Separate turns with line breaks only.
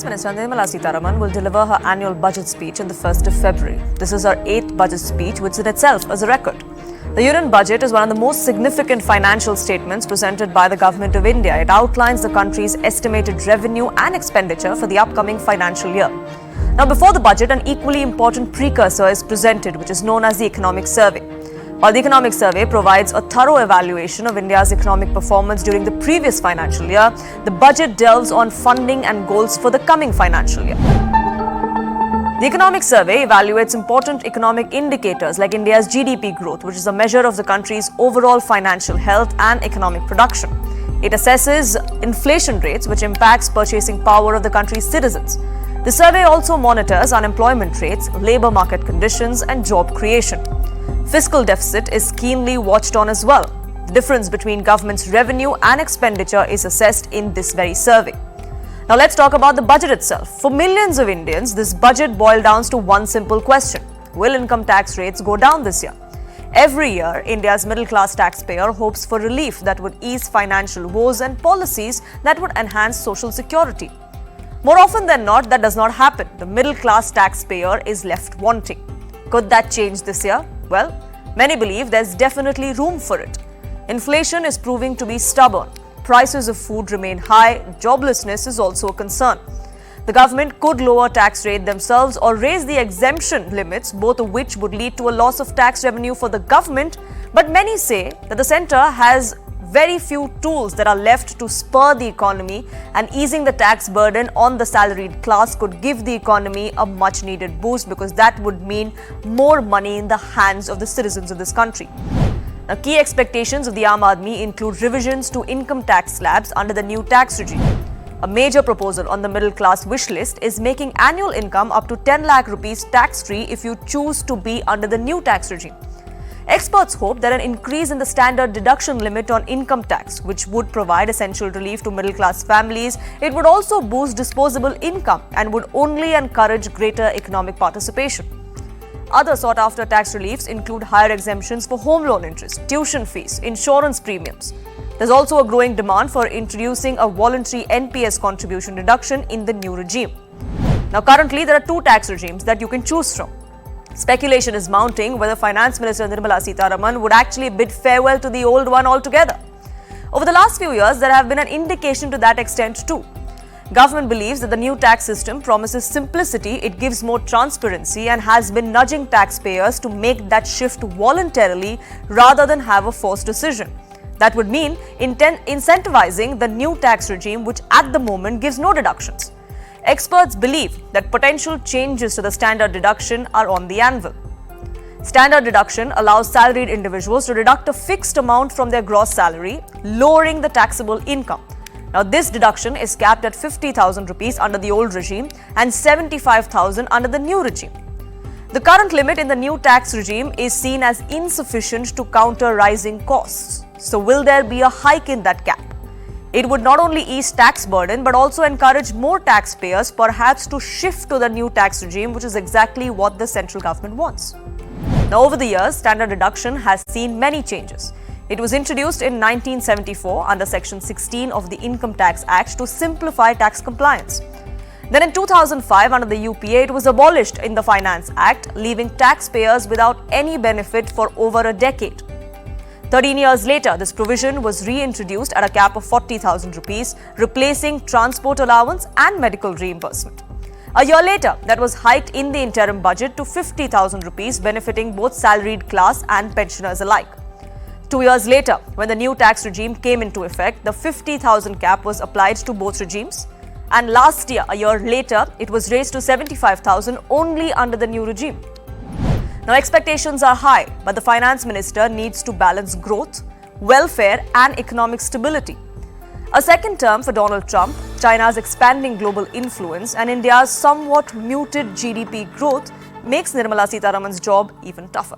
Finance Minister Nirmala Sitharaman will deliver her annual budget speech on the 1st of February. This is her 8th budget speech, which in itself is a record. The Union Budget is one of the most significant financial statements presented by the Government of India. It outlines the country's estimated revenue and expenditure for the upcoming financial year. Now, before the budget, an equally important precursor is presented, which is known as the Economic Survey. While the Economic Survey provides a thorough evaluation of India's economic performance during the previous financial year, the budget delves on funding and goals for the coming financial year. The Economic Survey evaluates important economic indicators like India's GDP growth, which is a measure of the country's overall financial health and economic production. It assesses inflation rates, which impacts purchasing power of the country's citizens. The survey also monitors unemployment rates, labor market conditions, and job creation. Fiscal deficit is keenly watched on as well. The difference between government's revenue and expenditure is assessed in this very survey. Now let's talk about the budget itself. For millions of Indians, this budget boils down to one simple question: will income tax rates go down this year? Every year, India's middle-class taxpayer hopes for relief that would ease financial woes and policies that would enhance social security. More often than not, that does not happen. The middle-class taxpayer is left wanting. Could that change this year? Well, many believe there's definitely room for it. Inflation is proving to be stubborn. Prices of food remain high. Joblessness is also a concern. The government could lower tax rate themselves or raise the exemption limits, both of which would lead to a loss of tax revenue for the government. But many say that the centre has very few tools that are left to spur the economy, and easing the tax burden on the salaried class could give the economy a much needed boost, because that would mean more money in the hands of the citizens of this country. Now, key expectations of the Aam Aadmi include revisions to income tax slabs under the new tax regime. A major proposal on the middle class wish list is making annual income up to 10 lakh rupees tax-free if you choose to be under the new tax regime. Experts hope that an increase in the standard deduction limit on income tax, which would provide essential relief to middle-class families, it would also boost disposable income and would only encourage greater economic participation. Other sought-after tax reliefs include higher exemptions for home loan interest, tuition fees, insurance premiums. There's also a growing demand for introducing a voluntary NPS contribution deduction in the new regime. Now, currently, there are two tax regimes that you can choose from. Speculation is mounting whether Finance Minister Nirmala Sitharaman would actually bid farewell to the old one altogether. Over the last few years, there have been an indication to that extent too. Government believes that the new tax system promises simplicity, it gives more transparency, and has been nudging taxpayers to make that shift voluntarily rather than have a forced decision. That would mean incentivizing the new tax regime, which at the moment gives no deductions. Experts believe that potential changes to the standard deduction are on the anvil. Standard deduction allows salaried individuals to deduct a fixed amount from their gross salary, lowering the taxable income. Now, this deduction is capped at 50,000 rupees under the old regime and 75,000 under the new regime. The current limit in the new tax regime is seen as insufficient to counter rising costs. So, will there be a hike in that cap? It would not only ease tax burden but also encourage more taxpayers perhaps to shift to the new tax regime, which is exactly what the central government wants. Now, over the years, standard deduction has seen many changes. It was introduced in 1974 under Section 16 of the Income Tax Act to simplify tax compliance. Then in 2005, under the UPA, it was abolished in the Finance Act, leaving taxpayers without any benefit for over a decade. 13 years later, this provision was reintroduced at a cap of 40,000 rupees, replacing transport allowance and medical reimbursement. A year later, that was hiked in the interim budget to 50,000 rupees, benefiting both salaried class and pensioners alike. 2 years later, when the new tax regime came into effect, the 50,000 cap was applied to both regimes. And last year, a year later, it was raised to 75,000 only under the new regime. Now, expectations are high, but the finance minister needs to balance growth, welfare, and economic stability. A second term for Donald Trump, China's expanding global influence, and India's somewhat muted GDP growth makes Nirmala Sitharaman's job even tougher.